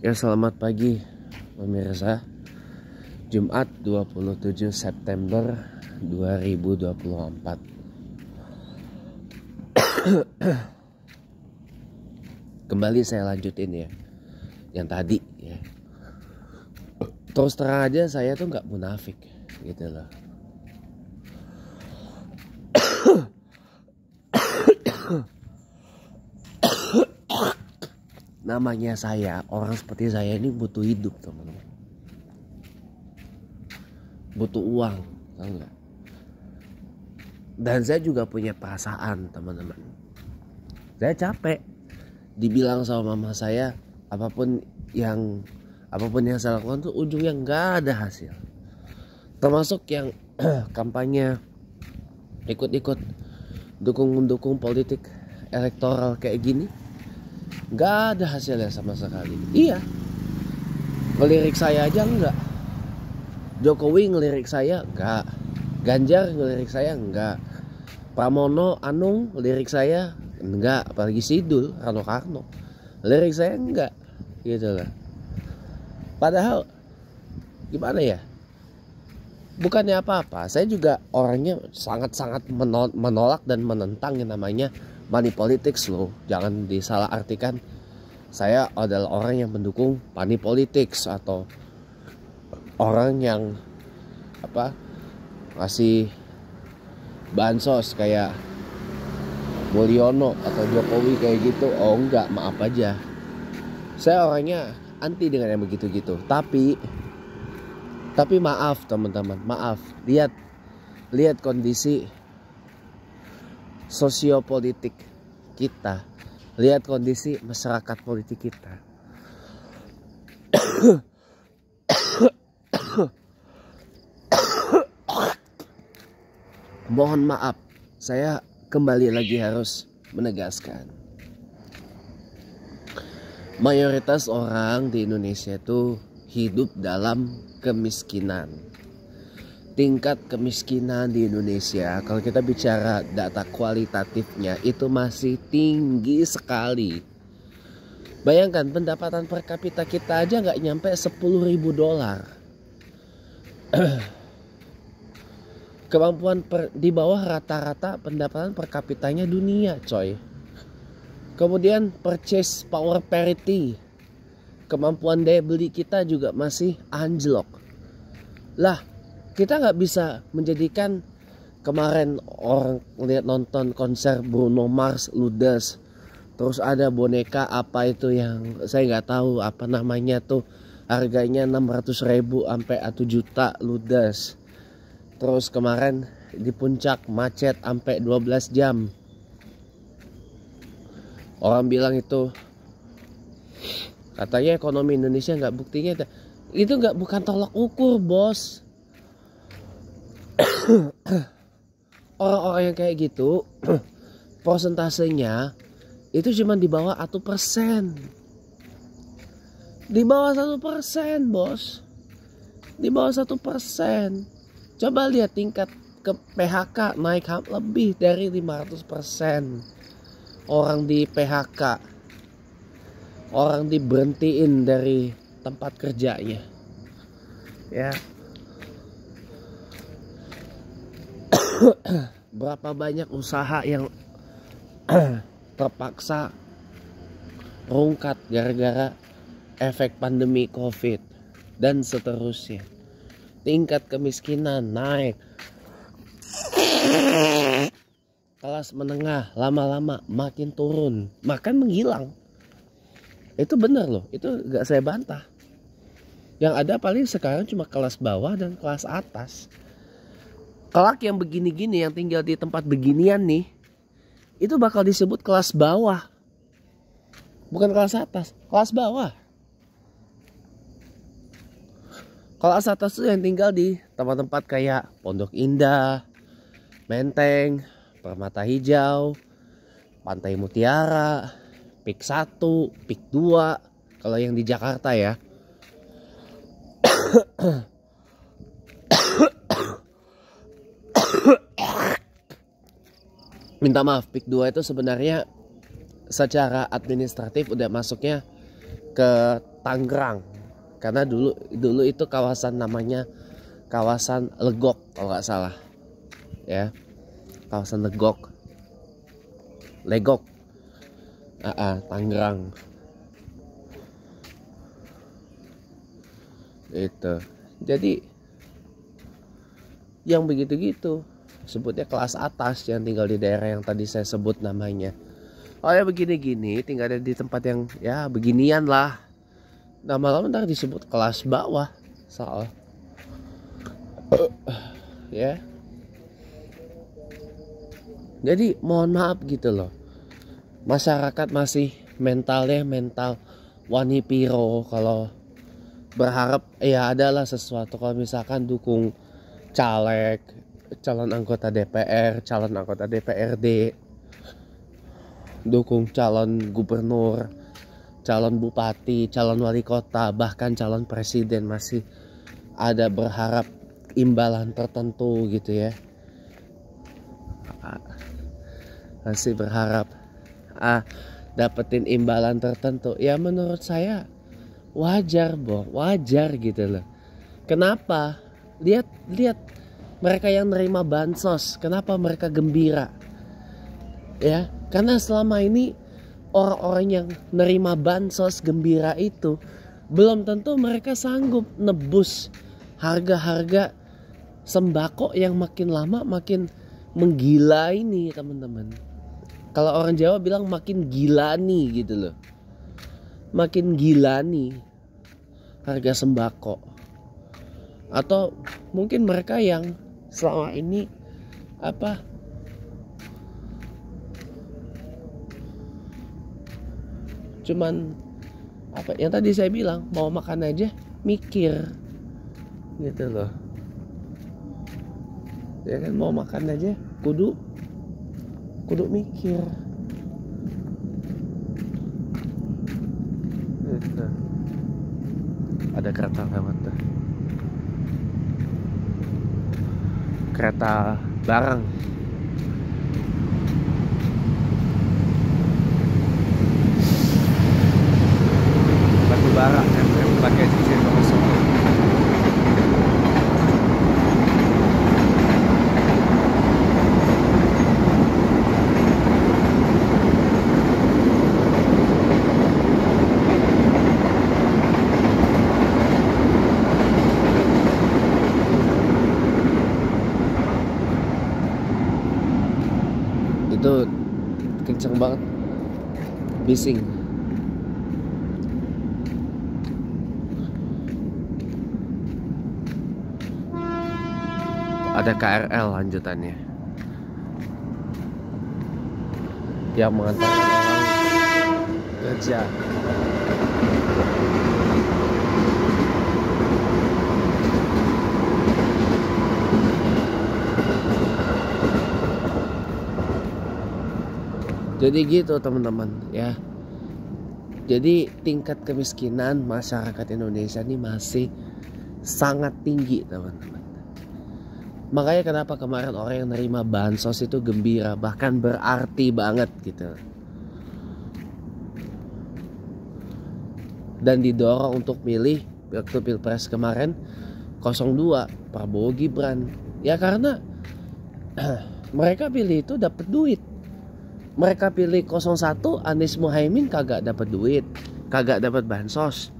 Ya, selamat pagi pemirsa. Jumat 27 September 2024. Kembali saya lanjutin ya yang tadi ya. Terus terang aja saya tuh nggak munafik gitu loh. Namanya saya, orang seperti saya ini butuh hidup teman-teman. Butuh uang, tahu nggak? Dan saya juga punya perasaan teman-teman. Saya capek dibilang sama mama saya apapun yang saya lakukan tuh ujungnya nggak ada hasil. Termasuk yang kampanye ikut-ikut dukung politik elektoral kayak gini, nggak ada hasilnya sama sekali. Iya, ngelirik saya aja enggak. Jokowi ngelirik saya enggak. Ganjar ngelirik saya enggak. Pramono Anung ngelirik saya enggak. Apalagi Sidul Rano Karno ngelirik saya enggak gitu lah. Padahal gimana ya, bukannya apa-apa. Saya juga orangnya sangat-sangat menolak dan menentang yang namanya money politics loh. Jangan disalah artikan saya adalah orang yang mendukung money politics atau orang yang ngasih bansos kayak Mulyono atau Jokowi kayak gitu. Oh enggak, maaf aja. Saya orangnya anti dengan yang begitu-gitu. Tapi maaf teman-teman, maaf. Lihat kondisi sosiopolitik kita. Lihat kondisi masyarakat politik kita. Mohon maaf, saya kembali lagi harus menegaskan. Mayoritas orang di Indonesia itu hidup dalam kemiskinan. Tingkat kemiskinan di Indonesia, kalau kita bicara data kualitatifnya, itu masih tinggi sekali. Bayangkan pendapatan per kapita kita aja nggak nyampe $10.000. Kemampuan di bawah rata-rata pendapatan per kapitanya dunia, coy. Kemudian purchase power parity, kemampuan daya beli kita juga masih anjlok. Lah, kita nggak bisa menjadikan kemarin orang lihat nonton konser Bruno Mars ludes, terus ada boneka apa itu yang saya nggak tahu apa namanya tuh, harganya 600.000 sampai 1 juta ludes. Terus kemarin di puncak macet sampai 12 jam. Orang bilang itu katanya ekonomi Indonesia nggak, buktinya itu bukan tolak ukur, bos. Orang-orang yang kayak gitu prosentasenya itu cuma di bawah 1%. Di bawah 1%, bos. Di bawah 1%. Coba lihat tingkat ke PHK naik lebih dari 500%. Orang di PHK, orang diberhentiin dari tempat kerjanya. Ya. Berapa banyak usaha yang terpaksa rungkat gara-gara efek pandemi COVID dan seterusnya. Tingkat kemiskinan naik. Kelas menengah lama-lama makin turun, makan menghilang. Itu benar loh, itu gak saya bantah. Yang ada paling sekarang cuma kelas bawah dan kelas atas. Kelak yang begini-gini, yang tinggal di tempat beginian nih, itu bakal disebut kelas bawah. Bukan kelas atas, kelas bawah. Kelas atas itu yang tinggal di tempat-tempat kayak Pondok Indah, Menteng, Permata Hijau, Pantai Mutiara, Pik 1, Pik 2. Kalau yang di Jakarta ya. Minta maaf, Pik 2 itu sebenarnya secara administratif udah masuknya ke Tangerang, karena dulu itu kawasan namanya kawasan Legok kalau nggak salah ya, kawasan Legok Tangerang itu. Jadi yang begitu-gitu sebutnya kelas atas yang tinggal di daerah yang tadi saya sebut namanya. Oh ya begini-gini, tinggal di tempat yang ya beginian lah. Lama-lama ntar disebut kelas bawah soal ya. Jadi mohon maaf gitu loh, masyarakat masih mentalnya mental wani piro kalau berharap ya adalah sesuatu. Kalau misalkan dukung caleg, calon anggota DPR, calon anggota DPRD, dukung calon gubernur, calon bupati, calon wali kota, bahkan calon presiden, masih ada berharap imbalan tertentu gitu ya, masih berharap dapetin imbalan tertentu. Ya menurut saya wajar gitu loh. Kenapa? Lihat mereka yang nerima bansos, kenapa mereka gembira? Ya, karena selama ini orang-orang yang nerima bansos gembira itu belum tentu mereka sanggup nebus harga-harga sembako yang makin lama makin menggila ini, teman-teman. Kalau orang Jawa bilang makin gila nih gitu loh. Makin gila nih harga sembako. Atau mungkin mereka yang selama ini cuman yang tadi saya bilang, mau makan aja mikir gitu loh. Ya kan, mau makan aja kudu mikir gitu. Ada kereta lewat tuh, kereta bareng. Batu bara yang pakai sisir kosong. Itu kenceng banget, bising. Ada KRL lanjutannya yang mengantarkan orang kerja. Jadi gitu teman-teman ya. Jadi tingkat kemiskinan masyarakat Indonesia ini masih sangat tinggi, teman-teman. Makanya kenapa kemarin orang yang nerima bansos itu gembira, bahkan berarti banget gitu. Dan didorong untuk milih waktu Pilpres kemarin 02 Prabowo Gibran. Ya karena mereka pilih itu dapat duit. Mereka pilih 01 Anies Muhaimin kagak dapat duit, kagak dapat bansos.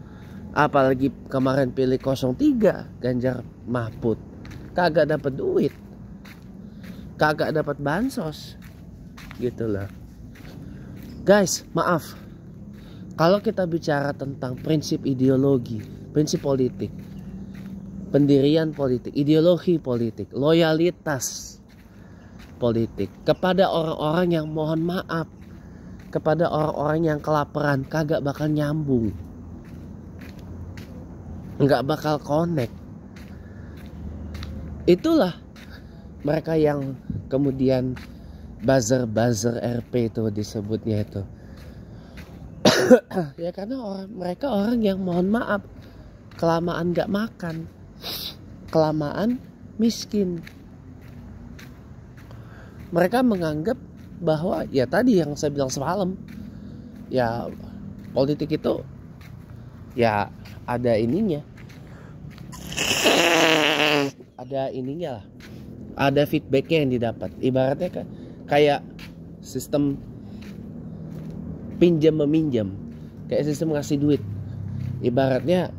Apalagi kemarin pilih 03 Ganjar Mahfud, kagak dapat duit, kagak dapat bansos. Gitu lah. Guys, maaf. Kalau kita bicara tentang prinsip ideologi, prinsip politik, pendirian politik, ideologi politik, loyalitas politik kepada orang-orang yang mohon maaf, kepada orang-orang yang kelaparan, kagak bakal nyambung, nggak bakal connect. Itulah mereka yang kemudian buzzer RP itu disebutnya itu. Ya karena mereka orang yang mohon maaf kelamaan nggak makan, kelamaan miskin. Mereka menganggap bahwa ya tadi yang saya bilang semalam, ya politik itu ya ada ininya lah, ada feedbacknya yang didapat. Ibaratnya kan kayak sistem pinjam meminjam, kayak sistem ngasih duit. Ibaratnya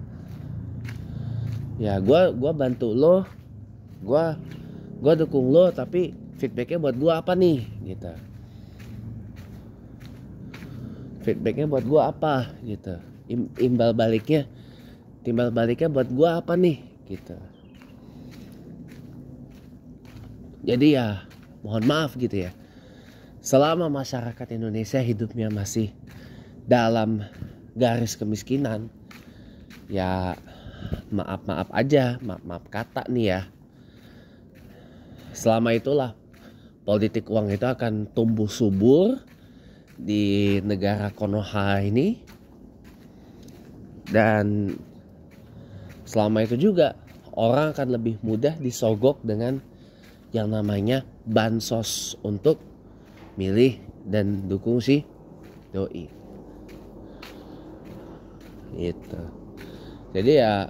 ya gua bantu lo, gua dukung lo, tapi feedbacknya buat gua apa nih gitu. Feedbacknya buat gua apa gitu. Timbal baliknya buat gua apa nih gitu. Jadi ya mohon maaf gitu ya, selama masyarakat Indonesia hidupnya masih dalam garis kemiskinan, ya maaf aja, maaf kata nih ya, selama itulah politik uang itu akan tumbuh subur di negara Konoha ini. Dan selama itu juga orang akan lebih mudah disogok dengan yang namanya bansos untuk milih dan dukung si doi gitu. Jadi ya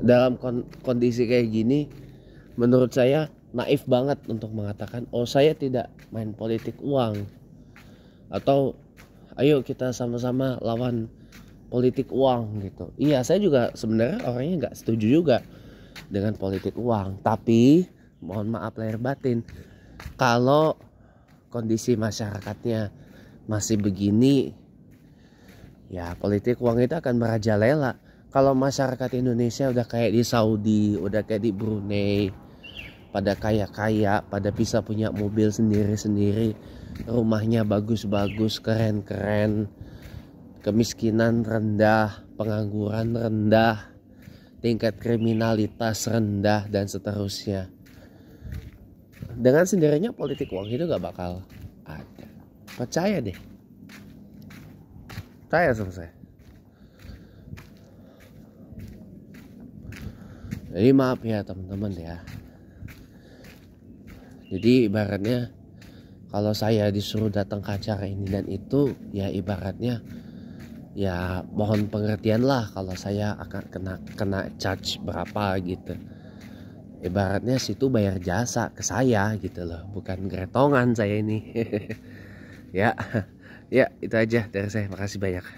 dalam kondisi kayak gini, menurut saya naif banget untuk mengatakan oh saya tidak main politik uang, atau ayo kita sama-sama lawan politik uang gitu. Iya, saya juga sebenarnya orangnya nggak setuju juga dengan politik uang, tapi mohon maaf lahir batin, kalau kondisi masyarakatnya masih begini, ya politik uang itu akan merajalela. Kalau masyarakat Indonesia udah kayak di Saudi, udah kayak di Brunei, pada kaya-kaya, pada bisa punya mobil sendiri-sendiri, rumahnya bagus-bagus, keren-keren, kemiskinan rendah, pengangguran rendah, tingkat kriminalitas rendah, dan seterusnya, dengan sendirinya politik uang itu gak bakal ada. Percaya deh, percaya sama saya. Jadi maaf ya teman-teman ya. Jadi ibaratnya kalau saya disuruh datang ke acara ini dan itu, ya ibaratnya ya mohon pengertian lah kalau saya akan kena charge berapa gitu. Ibaratnya situ bayar jasa ke saya gitu loh, bukan gretongan saya ini. Ya, ya itu aja dari saya. Makasih banyak.